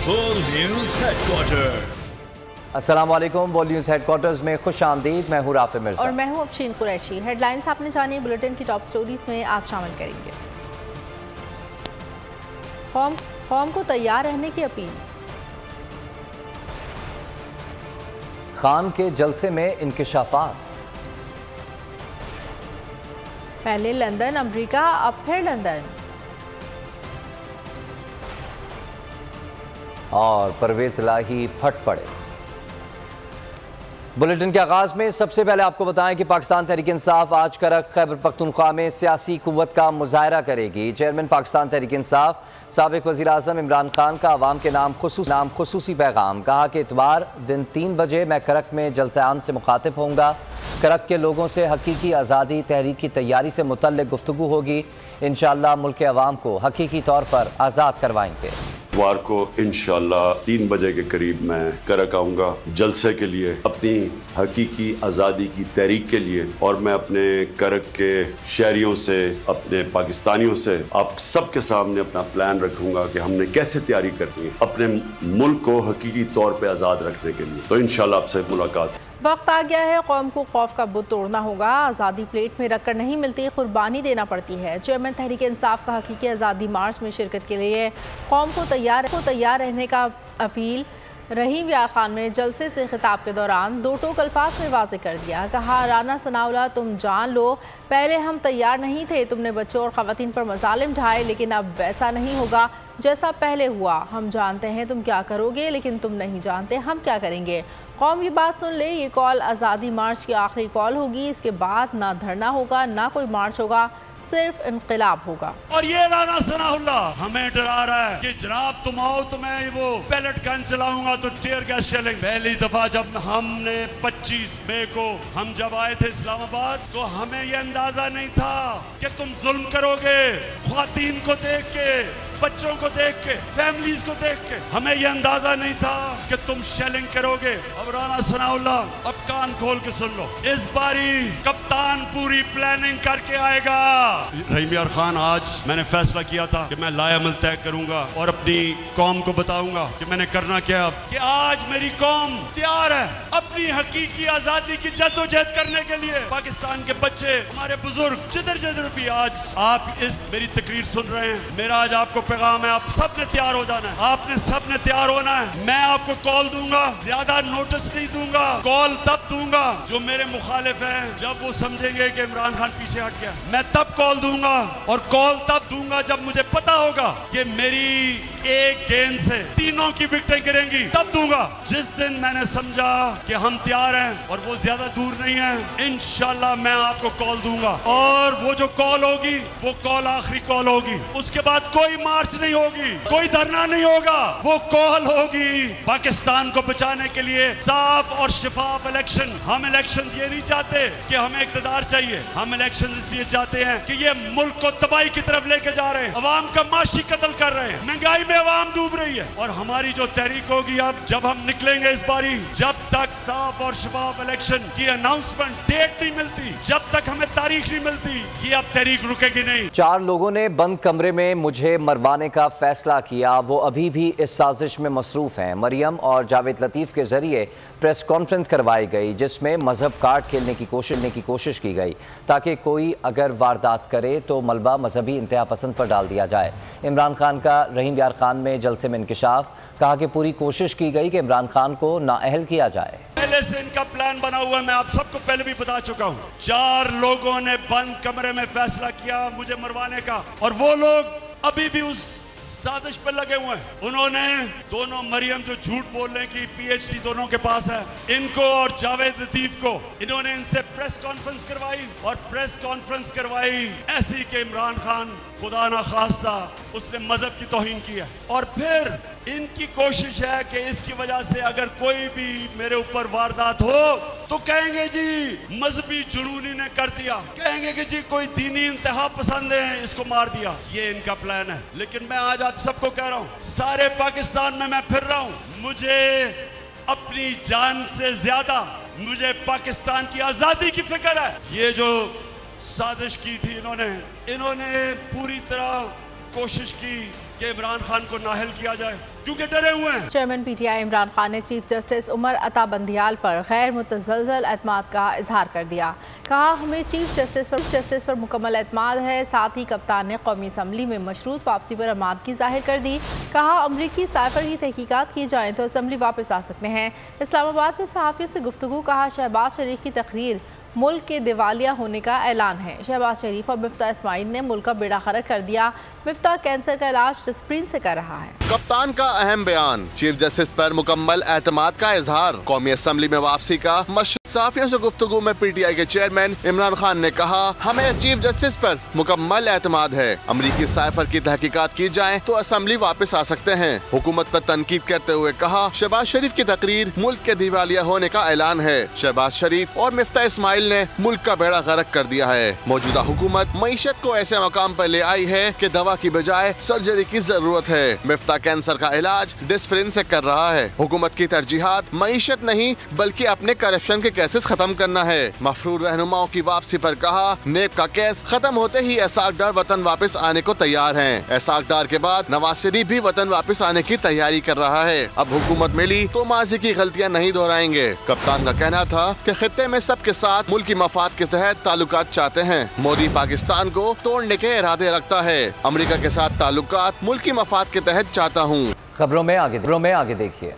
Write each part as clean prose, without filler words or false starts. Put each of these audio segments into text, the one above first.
World news headquarter. अस्सलाम वालेकुम। World news headquarters में खुश आमदीद। मैं हूँ राफे मिर्जा और मैं हूँ अफशीन कुरैशी। हेडलाइंस आपने जानी, बुलेटिन की टॉप स्टोरीज में आज शामिल करेंगे। कौम को तैयार रहने की अपील। खान के जलसे में इंकिशाफात। पहले लंदन अमेरिका, अब फिर लंदन। और परवेज इलाही फट पड़े। बुलेटिन के आगाज में सबसे पहले आपको बताएं कि पाकिस्तान तहरीक इंसाफ आज करक खैबर पख्तूनख्वा में सियासी कुव्वत का मुजाहरा करेगी। चेयरमैन पाकिस्तान तहरीक इंसाफ साबिक वज़ीर आज़म इमरान खान का आवाम के नाम खुसूसी पैगाम। कहा कि इतवार दिन 3 बजे मैं करक में जलसे आम से मुखातिब होऊंगा। करक के लोगों से हकीकी आज़ादी तहरीक की तैयारी से मुतल्लिक़ गुफ्तगू होगी। इंशाअल्लाह मुल्क के अवाम को हकीकी तौर पर आज़ाद करवाएंगे। इतवार को इंशाअल्लाह 3 बजे के करीब मैं करक आऊँगा जलसे के लिए, अपनी हकीकी आज़ादी की तहरीक के लिए। और मैं अपने करक के शहरियों से, अपने पाकिस्तानियों से, आप सबके सामने अपना प्लान रखूँगा कि हमने कैसे तैयारी करनी है अपने मुल्क को हकीकी तौर पर आज़ाद रखने के लिए। तो इंशाअल्लाह आपसे मुलाकात। वक्त आ गया है, कौम को खौफ का बुत तोड़ना होगा। आज़ादी प्लेट में रखकर नहीं मिलती, कुर्बानी देना पड़ती है। चेयरमैन तहरीक इंसाफ का हकीकी आज़ादी मार्च में शिरकत के लिए कौम को तैयार रहने का अपील। रहीम यार खान में जलसे से खिताब के दौरान दो टोक अल्फाज में वाज़ेह कर दिया। कहा, राना सनाउल्लाह तुम जान लो, पहले हम तैयार नहीं थे, तुमने बच्चों और ख़वातीन पर मज़ालिम ढाए, लेकिन अब वैसा नहीं होगा जैसा पहले हुआ। हम जानते हैं तुम क्या करोगे, लेकिन तुम नहीं जानते हम क्या करेंगे। कौम की बात सुन ले, ये कॉल आज़ादी मार्च की आखिरी कॉल होगी। इसके बाद ना धरना होगा, ना कोई मार्च होगा, सिर्फ इनकलाब होगा। और ये राना सनाउल्लाह हमें डरा रहा है कि जनाब तुम आओ तो मैं वो पैलेट गन चलाऊंगा तो टीयर गैस चलेंगे। पहली दफा जब हमने 25 मई को हम जब आए थे इस्लामाबाद, तो हमें ये अंदाजा नहीं था कि तुम जुल्म करोगे। ख्वातीन को देख के, बच्चों को देख के, फैमिलीज को देख के हमें यह अंदाजा नहीं था कि तुम शेलिंग करोगे। अब राना सनाउल्लाह, अब कान खोल के सुन लो, इस बारी कप्तान पूरी प्लानिंग करके आएगा। रहीम यार खान, आज मैंने फैसला किया था कि मैं लायामल तय करूंगा और अपनी कौम को बताऊंगा कि मैंने करना क्या। कि आज मेरी कौम तैयार है अपनी हकीकी आजादी की जद्दोजहद करने के लिए। पाकिस्तान के बच्चे, हमारे बुजुर्ग जिधर जिधर भी आज आप इस मेरी तकरीर सुन रहे हैं, मेरा आज आपको पैगाम है, आप सब ने तैयार हो जाना है। आपने सब ने तैयार होना है। मैं आपको कॉल दूंगा, ज्यादा नोटिस नहीं दूंगा। कॉल तब दूंगा जो मेरे मुखालिफ हैं, जब वो समझेंगे कि इमरान खान पीछे हट गया। मैं तब कॉल दूंगा, और कॉल तब दूंगा जब मुझे पता होगा कि मेरी एक गेंद से तीनों की विकेटें गिरेंगी। तब दूंगा जिस दिन मैंने समझा कि हम तैयार हैं और वो ज्यादा दूर नहीं है। इंशाल्लाह मैं आपको कॉल दूंगा, और वो जो कॉल होगी वो कॉल आखिरी कॉल होगी। उसके बाद कोई मार्च नहीं होगी, कोई धरना नहीं होगा, वो कॉल होगी पाकिस्तान को बचाने के लिए साफ और शफाफ इलेक्शन। हम इलेक्शन ये नहीं चाहते कि हमें इक़्तिदार चाहिए, हम इलेक्शन इसलिए चाहते हैं कि ये मुल्क को तबाही की तरफ लेके जा रहे हैं, अवाम का माशी कत्ल कर रहे हैं, महंगाई में अवाम डूब रही है। और हमारी जो तहरीक होगी, अब जब हम निकलेंगे इस बारी, जब तक साफ और शफाफ इलेक्शन की अनाउंसमेंट डेट नहीं मिलती, जब तक हमें तारीख नहीं मिलती, ये अब तहरीक रुकेगी नहीं। 4 लोगों ने बंद कमरे में मुझे मरवाने का फैसला किया। वो अभी भी इस साजिश में मसरूफ हैं। मरियम और जावेद लतीफ़ के जरिए प्रेस कॉन्फ्रेंस करवाई गई, जिसमें मजहब कार्ड खेलने की कोशिश की गई, ताकि कोई अगर वारदात करे तो मलबा मजहबी इंतहा पसंद पर डाल दिया जाए। इमरान खान का रहीम यार खान में जलसे में इंकिशाफ। कहा कि पूरी कोशिश की गई कि इमरान खान को नाअहल किया जाए। पहले से इनका प्लान बना हुआ है, मैं आप सबको पहले भी बता चुका हूँ। 4 लोगों ने बंद कमरे में फैसला किया मुझे मरवाने का, और वो लोग अभी भी उस साजिश पर लगे हुए हैं। उन्होंने दोनों, मरियम जो झूठ बोलने की PhD दोनों के पास है, इनको और जावेद लतीफ को, इन्होंने इनसे प्रेस कॉन्फ्रेंस करवाई, और प्रेस कॉन्फ्रेंस करवाई ऐसी कि इमरान खान खुदा ना खास्ता उसने मजहब की तौहीन की है। और फिर इनकी कोशिश है कि इसकी वजह से अगर कोई भी मेरे ऊपर वारदात हो तो कहेंगे जी मजहबी जुनूनी ने कर दिया, कहेंगे कि जी कोई दीनी इंतहा पसंद है, इसको मार दिया। ये इनका प्लान है। लेकिन मैं आज आप सबको कह रहा हूँ, सारे पाकिस्तान में मैं फिर रहा हूँ, मुझे अपनी जान से ज्यादा मुझे पाकिस्तान की आजादी की फिक्र है। ये जो साजिश की थी इन्होंने पूरी तरह कोशिश की कि इमरान खान को नाहल किया जाए, क्योंकि डरे हुए हैं। चेयरमैन पीटीआई इमरान खान ने चीफ जस्टिस उमर अता बंदियाल पर गैर मुतज़लज़ल एतमाद का इजहार कर दिया। कहा, हमें चीफ जस्टिस पर मुकम्मल एतमाद है। साथ ही कप्तान ने कौमी असम्बली में मशरूत वापसी पर आमादगी जाहिर कर दी। कहा, अमरीकी साइफर की तहकीकात की जाए तो असम्बली वापस आ सकते हैं। इस्लामाबाद में सहाफ़ियों से गुफ्तगू। कहा, शहबाज शरीफ की तकरीर मुल्क के दिवालिया होने का ऐलान है। शहबाज शरीफ और मिफ्ता इस्माइल ने मुल्क का बेड़ा गर्क कर दिया। मिफ्ता कैंसर का इलाज डिस्प्रिन से कर रहा है। कप्तान का अहम बयान, चीफ जस्टिस पर मुकम्मल एतमाद का इजहार, कौमी असम्बली में वापसी का मशरूत। सहाफ़ियों से गुफ्तगू में पीटीआई के चेयरमैन इमरान खान ने कहा, हमें चीफ जस्टिस पर मुकम्मल एतमाद है। अमरीकी साइफर की तहकीकात की जाए तो असम्बली वापस आ सकते हैं। हुकूमत पर तनकीद करते हुए कहा, शहबाज शरीफ की तकरीर मुल्क के दिवालिया होने का ऐलान है। शहबाज शरीफ और मिफ्ता इस्माइल ने मुल्क का बेड़ा गर्क कर दिया है। मौजूदा हुकूमत मईशत को ऐसे मकाम पर ले आई है कि दवा की बजाय सर्जरी की जरूरत है। मिफ्ता कैंसर का इलाज डिस्प्रिन से कर रहा है। हुकूमत की तरजीहात मईशत नहीं बल्कि अपने करप्शन के केसेस खत्म करना है। मफरूर रहनुमाओं की वापसी पर कहा, नेब का केस खत्म होते ही एसाक डार वतन वापस आने को तैयार हैं। एसाक डार के बाद नवाज शरीफ भी वतन वापस आने की तैयारी कर रहा है। अब हुकूमत मिली तो माजी की गलतियां नहीं दोहराएंगे। कप्तान का कहना था कि खित्ते में सबके साथ मुल्क की मफाद के तहत ताल्लुकात चाहते हैं। मोदी पाकिस्तान को तोड़ने के इरादे रखता है। अमेरिका के साथ ताल्लुकात मुल्क की मफाद के तहत चाहता हूँ। खबरों में आगे देखिए,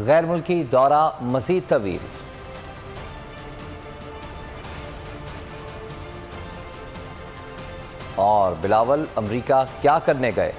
गैर मुल्की दौरा मजीद तवील। और बिलावल अमेरिका क्या करने गए?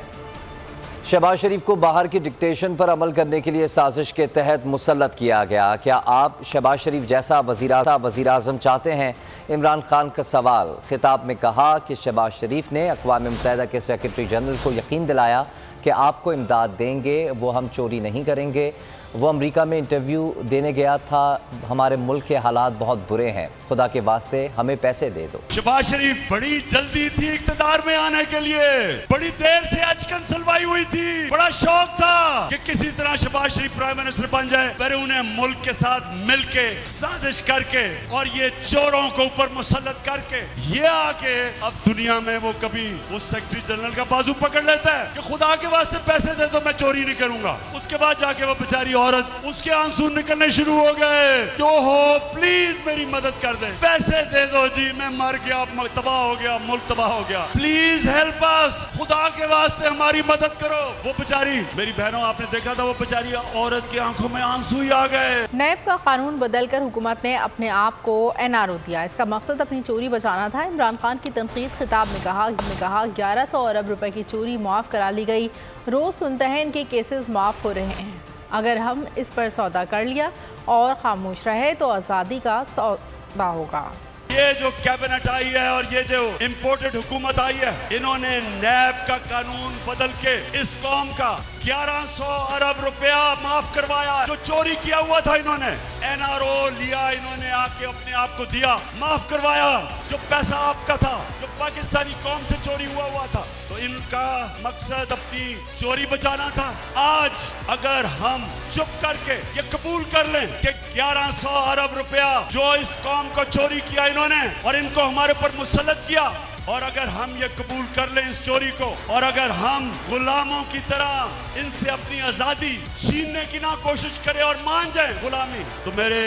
शहबाज शरीफ को बाहर की डिक्टेशन पर अमल करने के लिए साजिश के तहत मुसल्लत किया गया। क्या आप शहबाज शरीफ जैसा वज़ीर आज़म चाहते हैं? इमरान खान का सवाल। खिताब में कहा कि शहबाज शरीफ ने अक़वाम मुत्तहिदा के सेक्रेटरी जनरल को यकीन दिलाया कि आपको इमदाद देंगे, वो हम चोरी नहीं करेंगे। वो अमेरिका में इंटरव्यू देने गया था, हमारे मुल्क के हालात बहुत बुरे हैं, खुदा के वास्ते हमें पैसे दे दो। शहबाज शरीफ बड़ी जल्दी थी इक़्तिदार में आने के लिए, बड़ी देर से अचकन सलवाई हुई थी, बड़ा शौक था कि किसी तरह शहबाज शरीफ प्राइम मिनिस्टर बन जाए। पर उन्हें मुल्क के साथ मिलके साजिश करके और ये चोरों को ऊपर मुसल्लत करके ये आके अब दुनिया में वो कभी उस सेक्रेटरी जनरल का बाजू पकड़ लेता है कि खुदा के वास्ते पैसे दे दो, मैं चोरी नहीं करूंगा। उसके बाद जाके वो बेचारी औरत, उसके आंसू निकलने शुरू हो गए कि ओहो प्लीज मेरी मदद कर दे, पैसे दे दो जी, मैं मर गया, तबाह हो गया, मुल्क तबाह हो गया, प्लीज हेल्प अस, खुदा के वास्ते हमारी मदद करो। वो बेचारी, मेरी बहनों आपने देखा था, वो बेचारी औरत की आंखों में आंसू ही आ गए। नैब का कानून बदलकर हुकूमत ने अपने आप को NRO दिया। इसका मकसद अपनी चोरी बचाना था। इमरान खान की तनकीद खिताब में कहा 1100 अरब रुपए की चोरी माफ़ करा ली गई। रोज सुनते हैं इनके केसेस माफ़ हो रहे हैं। अगर हम इस पर सौदा कर लिया और खामोश रहे तो आज़ादी का सौदा होगा। ये जो कैबिनेट आई है और ये जो इम्पोर्टेड हुकूमत आई है, इन्होंने नैब का कानून बदल के इस कौम का 1100 अरब रुपया माफ करवाया। जो चोरी किया हुआ था इन्होंने NRO लिया, इन्होंने आके अपने आप को दिया, माफ करवाया। जो पैसा आपका था, जो पाकिस्तानी कौम से चोरी हुआ था, तो इनका मकसद अपनी चोरी बचाना था। आज अगर हम चुप करके ये कबूल कर लें कि 1100 अरब रुपया जो इस कौम को चोरी किया इन्होंने और इनको हमारे पर मुसल्लत किया, और अगर हम ये कबूल कर लें इस चोरी को, और अगर हम गुलामों की तरह इनसे अपनी आज़ादी छीनने की ना कोशिश करें और मान जाएं गुलामी, तो मेरे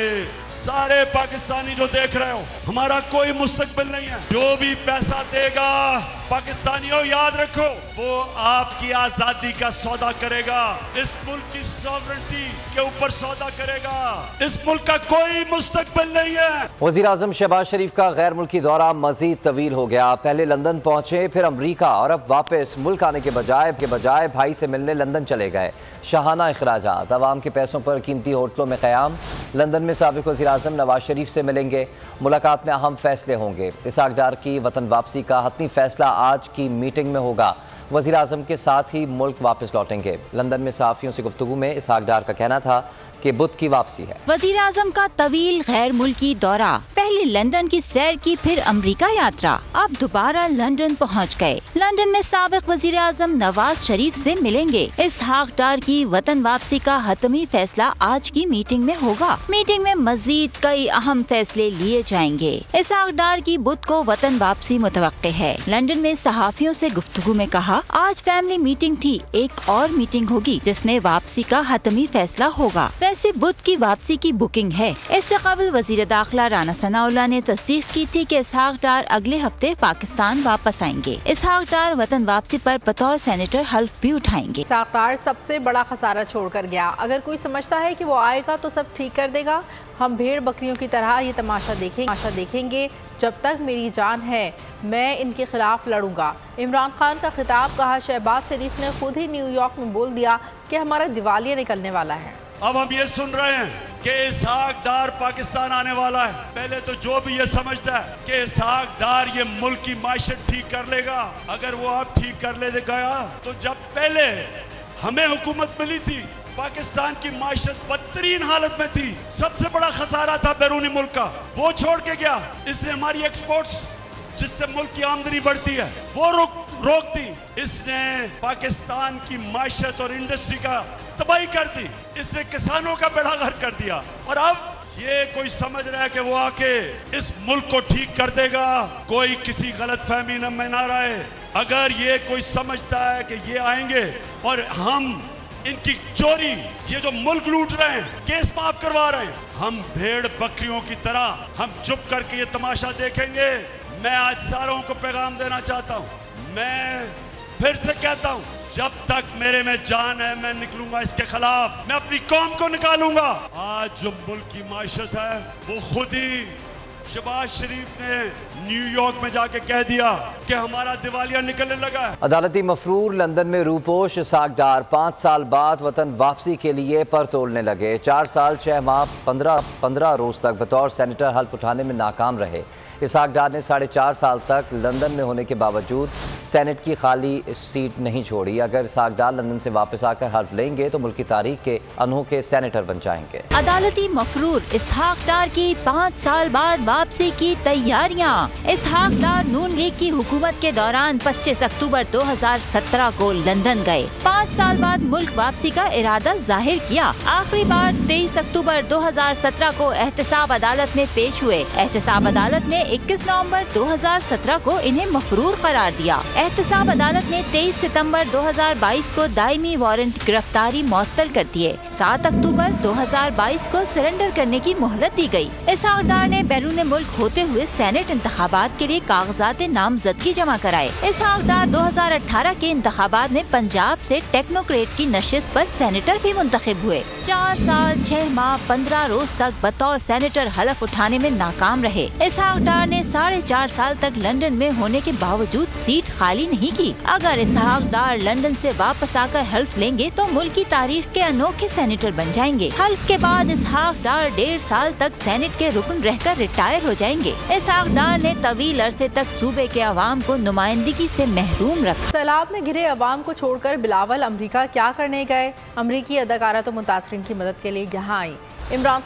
सारे पाकिस्तानी जो देख रहे हो, हमारा कोई मुस्तकबिल नहीं है। जो भी पैसा देगा पाकिस्तानियों, याद रखो, वो आपकी आज़ादी का सौदा करेगा, इस मुल्क की सॉवरेनिटी के ऊपर सौदा करेगा। इस मुल्क का कोई मुस्तकबिल नहीं है। वज़ीर आज़म शहबाज शरीफ का गैर मुल्की दौरा मजीद तवील हो गया। पहले लंदन पहुंचे, फिर अमरीका, और अब वापस मुल्क आने के बजाय भाई से मिलने लंदन चले गए। शाहाना अखराजात, अवाम के पैसों पर कीमती होटलों में क़याम। लंदन में साबिक़ वज़ीर आज़म नवाज शरीफ से मिलेंगे। मुलाकात में अहम फैसले होंगे। इसहाक डार की वतन वापसी का हतमी फैसला आज की मीटिंग में होगा। वज़ीर आज़म के साथ ही मुल्क वापस लौटेंगे। लंदन में सहाफ़ियों से गुफ्तगू में इसहाक डार का कहना था कि बुध की वापसी है। वज़ीर आज़म का तवील गैर मुल्की दौरा, पहले लंदन की सैर की, फिर अमरीका यात्रा, अब दोबारा लंदन पहुंच गए। लंदन में साबिक़ वज़ीर आज़म नवाज शरीफ से मिलेंगे। इसहाक डार की वतन वापसी का हतमी फैसला आज की मीटिंग में होगा। मीटिंग में मजीद कई अहम फैसले लिए जाएंगे। इसहाक डार की बुध को वतन वापसी मुतवक्के है। लंदन में सहाफ़ियों से गुफ्तगू में कहा, आज फैमिली मीटिंग थी, एक और मीटिंग होगी जिसमें वापसी का हतमी फैसला होगा। वैसे बुध की वापसी की बुकिंग है। इससे कबल वजीर दाखिला राना सनाउल्लाह ने तस्दीक की थी कि इसहाक डार अगले हफ्ते पाकिस्तान वापस आएंगे। इसहाक डार वतन वापसी पर बतौर सेनेटर हल्फ भी उठाएंगे। इसहाक डार सबसे बड़ा खसारा छोड़कर गया। अगर कोई समझता है कि वो आएगा तो सब ठीक कर देगा, हम भेड़ बकरियों की तरह ये तमाशा देखेंगे। जब तक मेरी जान है मैं इनके खिलाफ लड़ूंगा। इमरान खान का खिताब, कहा शहबाज शरीफ ने खुद ही न्यूयॉर्क में बोल दिया कि हमारा दिवालिया निकलने वाला है। अब हम ये सुन रहे हैं कि इसहाक डार पाकिस्तान आने वाला है। पहले तो जो भी ये समझता है कि इसहाक डार ये मुल्क की माशत ठीक कर लेगा, अगर वो अब ठीक कर ले गया तो जब पहले हमें हुकूमत मिली थी पाकिस्तान की माशत बदतरीन हालत में थी, सबसे बड़ा खसारा था बैरूनी मुल्क का, वो छोड़ के गया। इसने हमारी एक्सपोर्ट्स जिससे मुल्क की आमदनी बढ़ती है वो रोक दी। इसने पाकिस्तान की माशत और इंडस्ट्री का तबाही कर दी। इसने किसानों का बेड़ा गर्क कर दिया। और अब ये कोई समझ रहा है कि वो आके इस मुल्क को ठीक कर देगा, कोई किसी गलत फहमी में ना रहे। अगर ये कोई समझता है कि ये आएंगे और हम इनकी चोरी, ये जो मुल्क लूट रहे हैं, केस माफ करवा रहे हैं, हम भेड़ बकरियों की तरह हम चुप करके ये तमाशा देखेंगे। मैं आज सारों को पैगाम देना चाहता हूँ, मैं फिर से कहता हूँ, जब तक मेरे में जान है मैं निकलूंगा इसके खिलाफ, मैं अपनी कौम को निकालूंगा। आज जो मुल्क की माशत है वो खुद ही शहबाज शरीफ ने न्यूयॉर्क में जाके कह दिया कि हमारा दिवालिया निकलने लगा है। अदालती मफरूर लंदन में रूपोश इसहाक डार 5 साल बाद वतन वापसी के लिए पर तोड़ने लगे। 4 साल 6 माह 15 रोज तक बतौर सेनेटर हल्फ उठाने में नाकाम रहे। इसहाक डार ने 4.5 साल तक लंदन में होने के बावजूद सेनेट की खाली सीट नहीं छोड़ी। अगर इसहाक डार लंदन से वापस आकर हल्फ लेंगे तो मुल्क की तारीख के अनोखे सेनेटर बन जाएंगे। अदालती मफरूर इसहाक डार की 5 साल बाद वापसी की तैयारियां। इसहाक डार नून लीग की हुकूमत के दौरान 25 अक्टूबर 2017 को लंदन गए। 5 साल बाद मुल्क वापसी का इरादा जाहिर किया। आखिरी बार 23 अक्टूबर 2017 को एहतसाब अदालत में पेश हुए। एहतसाब अदालत ने 21 नवंबर 2017 को इन्हें मफरूर करार दिया। एहतसाब अदालत ने 23 सितंबर 2022 को दायमी वारंट गिरफ्तारी मुअत्तल कर दिए। 7 अक्टूबर 2022 को सरेंडर करने की मोहलत दी गई। इसहाक डार ने बैरून मुल्क होते हुए सेनेट इंतखाबात के लिए कागजात नामजदगी जमा कराए। इसहाक डार 2018 के इंतखाबात में पंजाब से टेक्नोक्रेट की नशिस्त पर सेनेटर भी मुंतखब हुए। 4 साल 6 माह 15 रोज तक बतौर सेनेटर हलफ उठाने में नाकाम रहे। इसहाक डार ने 4.5 साल तक लंदन में होने के बावजूद सीट खाली नहीं की। अगर इसहाक डार लंदन से वापस आकर हल्फ लेंगे तो मुल्क की तारीख के अनोखे सेनेटर बन जाएंगे। हल्फ के बाद इसहाक डार 1.5 साल तक सेनेट के रुकन रहकर रिटायर हो जाएंगे। इसहाक डार ने तवील अरसे तक सूबे के अवाम को नुमाइंदगी से महरूम रखा। सैलाब में घिरे अवाम को छोड़कर बिलावल अमरीका क्या करने गए? अमरीकी अदाकारा तो मुतासरीन की मदद के लिए यहाँ आई। इमरान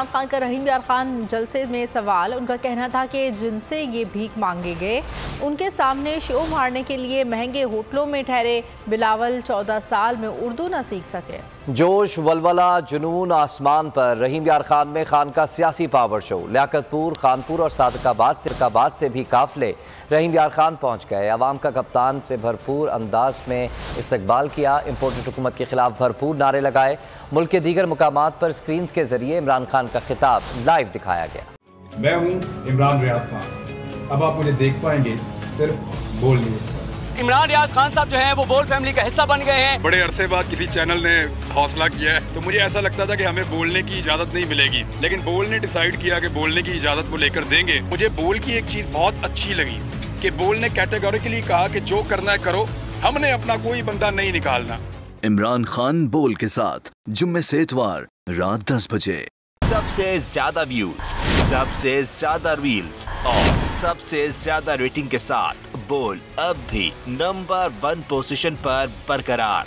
खान का रहीम यार खान जलसे में सवाल, उनका कहना था कि जिनसे ये भीख मांगे गए उनके सामने शो मारने के लिए महंगे होटलों में ठहरे। बिलावल 14 साल में उर्दू न सीख सके। जोश वलवला जुनून आसमान पर, रहीम यार खान में खान का सियासी पावर शो। लियाकतपुर, खानपुर और सादकाबाद से भी काफिले रहीम यार खान पहुँच गए। अवाम का कप्तान से भरपूर अंदाज में इस्तकबाल किया। इम्पोर्टेड हुकूमत के खिलाफ भरपूर नारे लगाए। मुल्क के दीगर मुकामात पर स्क्रीन के जरिए इमरान खान का खिताब लाइव दिखाया गया। मैं हूँ इमरान रियाज खान, अब आप मुझे देख पाएंगे सिर्फ बोल न्यूज़ पर। इमरान रियाज खान साहब जो हैं वो बोल फैमिली का हिस्सा बन गए हैं। बड़े अरसे बाद किसी चैनल ने हौसला किया है, तो मुझे ऐसा लगता था कि हमें बोलने की इजाजत नहीं मिलेगी, लेकिन बोल ने डिसाइड किया कि बोलने की इजाजत वो लेकर देंगे। मुझे बोल की एक चीज बहुत अच्छी लगी कि बोल ने कैटेगोरिकली कहा कि जो करना है करो, हमने अपना कोई बंदा नहीं निकालना। इमरान खान बोल के साथ जुम्मे से इतवार रात 10 बजे। सबसे ज्यादा व्यूज, सबसे ज्यादा रील्स और सबसे ज्यादा रेटिंग के साथ बोल अब भी नंबर 1 पोजीशन पर बरकरार।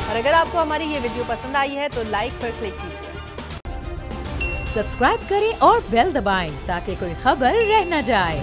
और अगर आपको हमारी ये वीडियो पसंद आई है तो लाइक पर क्लिक कीजिए, सब्सक्राइब करें और बेल दबाएं ताकि कोई खबर रह न जाए।